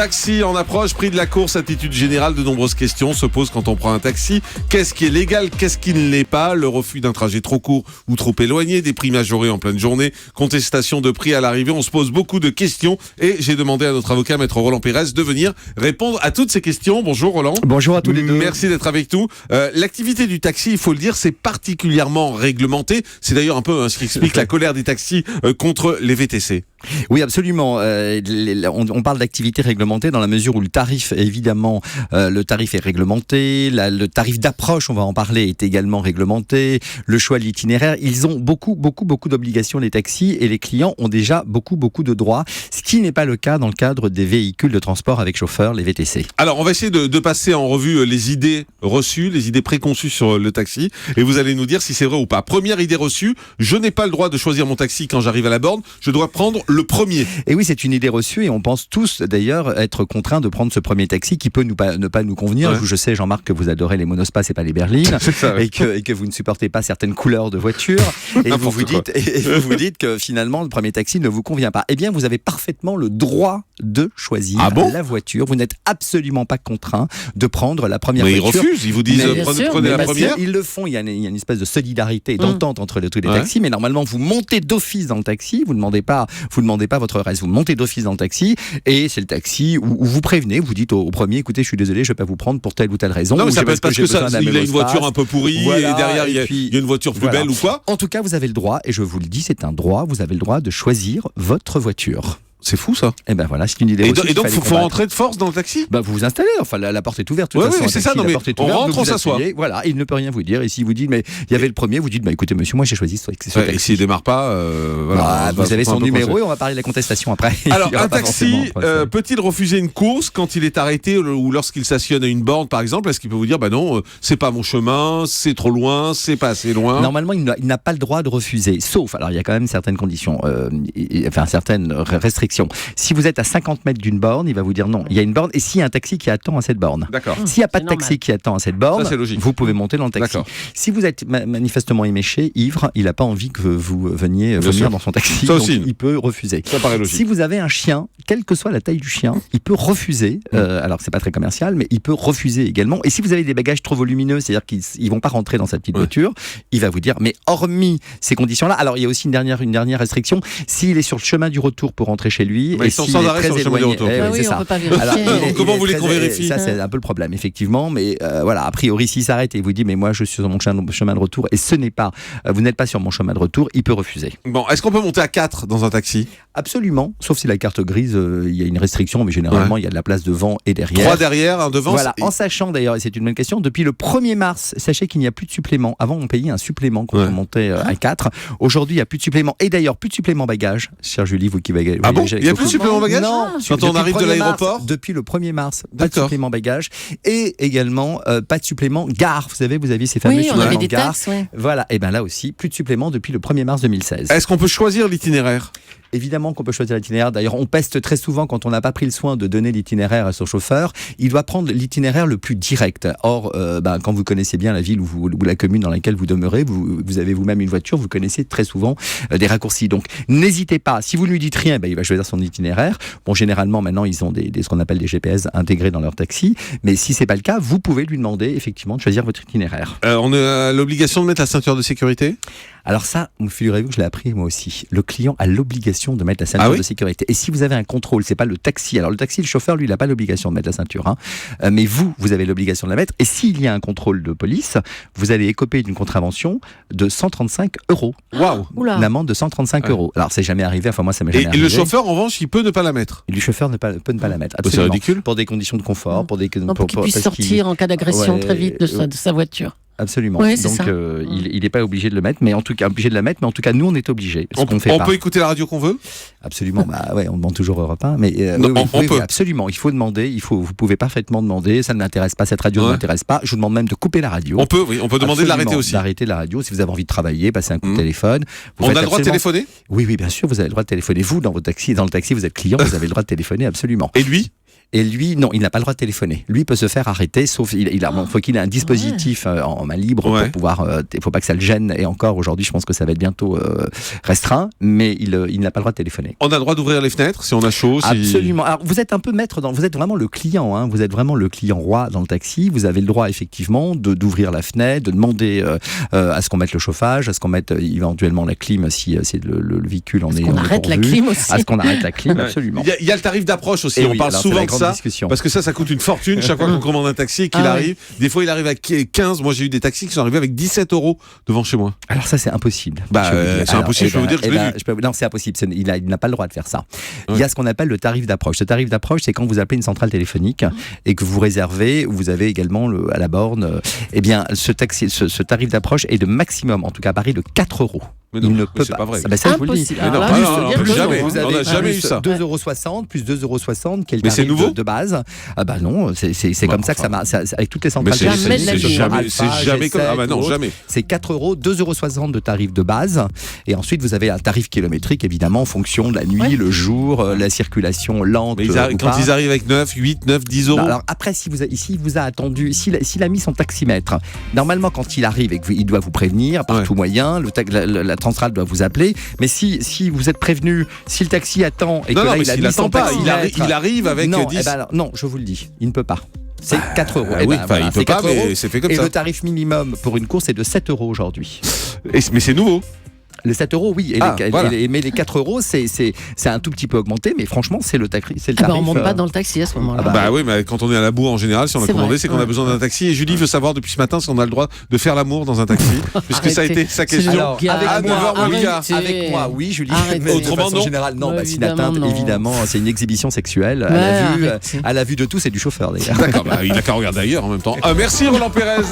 Taxi en approche, prix de la course, attitude générale, de nombreuses questions se posent quand on prend un taxi. Qu'est-ce qui est légal, qu'est-ce qui ne l'est pas? Le refus d'un trajet trop court ou trop éloigné, des prix majorés en pleine journée, contestation de prix à l'arrivée. On se pose beaucoup de questions et j'ai demandé à notre avocat, maître Roland Pérez, de venir répondre à toutes ces questions. Bonjour Roland. Bonjour à tous les deux. Merci d'être avec nous. L'activité du taxi, il faut le dire, c'est particulièrement réglementé. C'est d'ailleurs un peu ce qui explique la colère des taxis contre les VTC. Oui, absolument. On parle d'activité réglementée dans la mesure où le tarif, évidemment, le tarif est réglementé, le tarif d'approche, on va en parler, est également réglementé, le choix de l'itinéraire. Ils ont beaucoup d'obligations, les taxis, et les clients ont déjà beaucoup de droits, ce qui n'est pas le cas dans le cadre des véhicules de transport avec chauffeur, les VTC. Alors, on va essayer de passer en revue les idées reçues, les idées préconçues sur le taxi, et vous allez nous dire si c'est vrai ou pas. Première idée reçue, je n'ai pas le droit de choisir mon taxi quand j'arrive à la borne, je dois prendre le premier. Et oui, c'est une idée reçue et on pense tous d'ailleurs être contraints de prendre ce premier taxi qui peut ne pas nous convenir. Ouais. Je sais, Jean-Marc, que vous adorez les monospaces et pas les berlines et que vous ne supportez pas certaines couleurs de voiture et vous vous dites que finalement le premier taxi ne vous convient pas. Eh bien, vous avez parfaitement le droit de choisir la voiture. Vous n'êtes absolument pas contraint de prendre la première voiture. Mais ils refusent, ils vous disent prenez la première. Ils le font, il y a une espèce de solidarité et d'entente entre tous les taxis, mais normalement vous montez d'office dans le taxi, vous ne demandez pas votre reste, vous montez d'office dans le taxi et c'est le taxi où vous prévenez, vous dites au premier, écoutez, je suis désolé, je ne vais pas vous prendre pour telle ou telle raison. Non, mais ça peut être parce que il a une voiture un peu pourrie, voilà, et derrière il y a une voiture plus belle ou quoi. En tout cas, vous avez le droit, et je vous le dis, c'est un droit, vous avez le droit de choisir votre voiture. C'est fou ça. Et ben voilà, c'est une idée. Et donc faut rentrer de force dans le taxi. Bah vous vous installez. Enfin la porte est ouverte. Oui, c'est ça. Non mais on rentre, on s'assoit. Voilà, il ne peut rien vous dire. Et si vous dites mais il y avait le premier, vous dites bah écoutez monsieur, moi j'ai choisi ce taxi. Et s'il démarre pas, voilà. Vous avez son numéro et on va parler de la contestation après. Alors un taxi peut-il refuser une course quand il est arrêté ou lorsqu'il stationne à une borne par exemple? Est-ce qu'il peut vous dire bah non, c'est pas mon chemin, c'est trop loin, c'est pas assez loin? Normalement il n'a pas le droit de refuser, sauf alors il y a quand même certaines conditions, enfin certaines restrictions. Si vous êtes à 50 mètres d'une borne, il va vous dire non, il y a une borne, et s'il y a un taxi qui attend à cette borne. D'accord. S'il n'y a pas de taxi qui attend à cette borne, ça, vous pouvez monter dans le taxi. D'accord. Si vous êtes manifestement éméché, ivre, il n'a pas envie que vous veniez venir dans son taxi, ça donc aussi. Il peut refuser. Ça paraît logique. Si vous avez un chien, quelle que soit la taille du chien, il peut refuser, alors c'est pas très commercial, mais il peut refuser également. Et si vous avez des bagages trop volumineux, c'est-à-dire qu'ils ne vont pas rentrer dans sa petite voiture, il va vous dire, mais hormis ces conditions-là, alors il y a aussi une dernière restriction, s'il est sur le chemin du retour pour rentrer chez lui, ils sont sans arrêt sur le chemin du retour. Oui, on peut pas vérifier. Alors, comment vous voulez qu'on vérifie? Ça, c'est un peu le problème, effectivement. Mais voilà, a priori, s'il s'arrête et vous dit, mais moi, je suis sur mon chemin de retour et vous n'êtes pas sur mon chemin de retour, il peut refuser. Bon, est-ce qu'on peut monter à 4 dans un taxi? Absolument, sauf si la carte grise, il y a une restriction, mais généralement, il y a de la place devant et derrière. 3 derrière, 1 devant. Voilà, en sachant d'ailleurs, et c'est une bonne question, depuis le 1er mars, sachez qu'il n'y a plus de supplément. Avant, on payait un supplément quand on montait à 4. Aujourd'hui, il n'y a plus de supplément. Et d'ailleurs, plus de supplément bagage. Chère Julie, vous qui bagagez. Ah bon? Il n'y a plus de supplément bagage? Non, quand on arrive de l'aéroport. Depuis le 1er mars, pas de supplément bagage. Et également, pas de supplément gare. Vous savez, vous aviez ces fameux suppléments des gare. taxes, ouais. Voilà, et bien là aussi, plus de supplément depuis le 1er mars 2016. Est-ce qu'on peut choisir l'itinéraire? Évidemment qu'on peut choisir l'itinéraire. D'ailleurs, on peste très souvent quand on n'a pas pris le soin de donner l'itinéraire à son chauffeur. Il doit prendre l'itinéraire le plus direct. Or, quand vous connaissez bien la ville ou la commune dans laquelle vous demeurez, vous avez vous-même une voiture, vous connaissez très souvent des raccourcis. Donc, n'hésitez pas. Si vous ne lui dites rien, il va choisir son itinéraire. Bon, généralement, maintenant, ils ont ce qu'on appelle des GPS intégrés dans leur taxi. Mais si c'est pas le cas, vous pouvez lui demander effectivement de choisir votre itinéraire. On a l'obligation de mettre la ceinture de sécurité? Alors ça, figurez-vous que je l'ai appris moi aussi. Le client a l'obligation de mettre la ceinture de sécurité. Et si vous avez un contrôle, c'est pas le taxi. Alors le taxi, le chauffeur, lui, il n'a pas l'obligation de mettre la ceinture. Mais vous avez l'obligation de la mettre. Et s'il y a un contrôle de police, vous allez écoper d'une contravention de 135 €. Waouh! Une amende de 135 €. Alors c'est jamais arrivé. Enfin moi, ça m'est jamais arrivé. Et le chauffeur, en revanche, il peut ne pas la mettre. Et le chauffeur peut ne pas la mettre. Absolument. C'est ridicule. Pour des conditions de confort, pour qu'il puisse sortir en cas d'agression très vite de sa voiture. Absolument. Oui, donc il n'est pas obligé de le mettre, mais en tout cas nous on est obligés. On peut écouter la radio qu'on veut? Absolument. On demande toujours Europe 1, mais on peut. Absolument. Il faut demander. Vous pouvez parfaitement demander. Ça ne m'intéresse pas. Cette radio ne m'intéresse pas. Je vous demande même de couper la radio. On peut demander de l'arrêter aussi. D'arrêter la radio. Si vous avez envie de travailler, passer un coup de téléphone. On a le droit de téléphoner? Oui, bien sûr. Vous avez le droit de téléphoner. Vous, dans le taxi, vous êtes client. Vous avez le droit de téléphoner. Absolument. Et lui? Et lui, non, il n'a pas le droit de téléphoner. Lui peut se faire arrêter, sauf faut qu'il ait un dispositif en main libre pour pouvoir. Il faut pas que ça le gêne. Et encore aujourd'hui, je pense que ça va être bientôt restreint, mais il n'a pas le droit de téléphoner. On a le droit d'ouvrir les fenêtres si on a chaud. Absolument. Alors vous êtes un peu maître vous êtes vraiment le client. Hein. Vous êtes vraiment le client roi dans le taxi. Vous avez le droit effectivement d'ouvrir la fenêtre, de demander à ce qu'on mette le chauffage, à ce qu'on mette éventuellement la clim si le véhicule en est. On arrête la clim aussi. À ce qu'on arrête la clim, absolument. Il y a le tarif d'approche aussi. On parle souvent de ça parce que ça coûte une fortune chaque fois qu'on commande un taxi et qu'il arrive. Des fois, il arrive à 15. Moi, j'ai eu des taxis qui sont arrivés avec 17 € devant chez moi. Alors ça, c'est impossible. C'est impossible. Je peux vous dire, je l'ai vu. Non, c'est impossible. Il n'a pas le droit de faire ça. Il y a ce qu'on appelle le tarif d'approche. Ce tarif d'approche, c'est quand vous appelez une centrale téléphonique et que vous réservez, vous avez également à la borne. Eh bien, ce tarif d'approche est de maximum, en tout cas à Paris, de 4 €. Mais non, il ne peut c'est pas. pas vrai. Ça, je vous le dis. Jamais. Vous On avez n'a jamais eu ça. 2,60 € plus 2,60 €, qui est le tarif de base. Ah bah non, c'est comme ça que ça marche. Avec toutes les centrales téléphoniques. C'est jamais comme ça. Ah bah non, jamais. C'est 4 €, 2,60 € de tarif de base. Et ensuite, vous avez un tarif kilométrique, évidemment, en fonction de la nuit, le jour, la circulation lente. Mais quand ils arrivent avec 9, 8, 9, 10 €. Alors après, s'il vous a attendu, s'il a mis son taximètre, normalement, quand il arrive et qu'il doit vous prévenir par tout moyen, la centrale doit vous appeler. Mais si vous êtes prévenu, si le taxi attend et que là, il a mis son taximètre, il arrive avec 10. Non, je vous le dis, il ne peut pas. C'est 4 €. Il peut pas, mais c'est fait comme ça. Et le tarif minimum pour une course est de 7 € aujourd'hui. Mais c'est nouveau. Les 7 € oui, mais les 4 €, c'est un tout petit peu augmenté, mais franchement, c'est le tarif. On monte pas dans le taxi à ce moment-là. Oui, mais quand on est à la bourre en général, si on a commandé, c'est qu'on a besoin d'un taxi. Et Julie veut savoir depuis ce matin si on a le droit de faire l'amour dans un taxi, puisque ça a été sa question. Alors, avec moi, oui, Julie. Mais autrement, non. En général, non. S'il atteinte, évidemment, c'est une exhibition sexuelle à la vue de tous et du chauffeur d'ailleurs. D'accord, il a qu'à regarder ailleurs en même temps. Merci Roland Pérez.